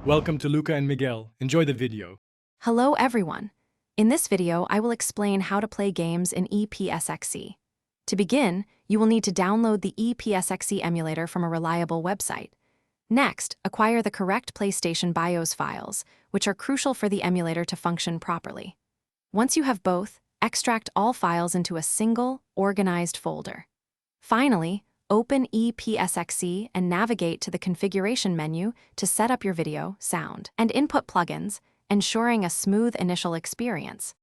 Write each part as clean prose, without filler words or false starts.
Welcome to Luca and Miguel. Enjoy the video. Hello everyone. In this video, I will explain how to play games in Epsxe. To begin, you will need to download the Epsxe emulator from a reliable website. Next, acquire the correct PlayStation BIOS files, which are crucial for the emulator to function properly. Once you have both, extract all files into a single, organized folder. Finally, open Epsxe and navigate to the configuration menu to set up your video, sound, and input plugins, ensuring a smooth initial experience.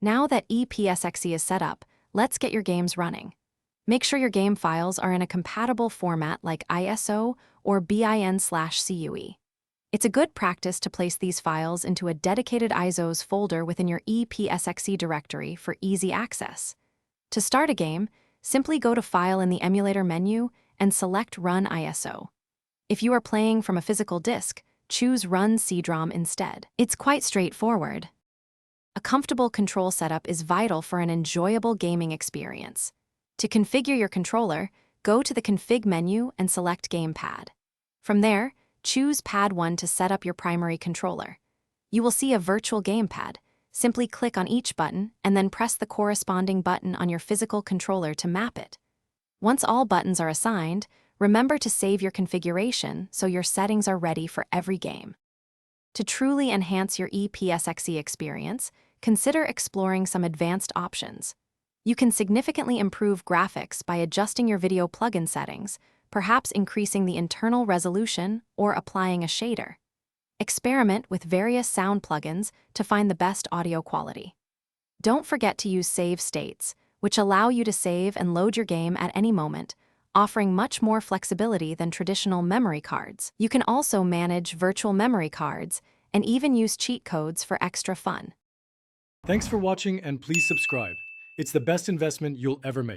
Now that Epsxe is set up, let's get your games running. Make sure your game files are in a compatible format like ISO or bin/CUE. It's a good practice to place these files into a dedicated ISOs folder within your Epsxe directory for easy access. To start a game, simply go to File in the emulator menu and select Run ISO. If you are playing from a physical disk, choose Run CD-ROM instead. It's quite straightforward. A comfortable control setup is vital for an enjoyable gaming experience. To configure your controller, go to the Config menu and select Gamepad. From there, choose Pad 1 to set up your primary controller. You will see a virtual gamepad. Simply click on each button and then press the corresponding button on your physical controller to map it. Once all buttons are assigned, remember to save your configuration so your settings are ready for every game. To truly enhance your Epsxe experience, consider exploring some advanced options. You can significantly improve graphics by adjusting your video plugin settings, perhaps increasing the internal resolution or applying a shader. Experiment with various sound plugins to find the best audio quality. Don't forget to use save states, which allow you to save and load your game at any moment, offering much more flexibility than traditional memory cards. You can also manage virtual memory cards and even use cheat codes for extra fun. Thanks for watching and please subscribe. It's the best investment you'll ever make.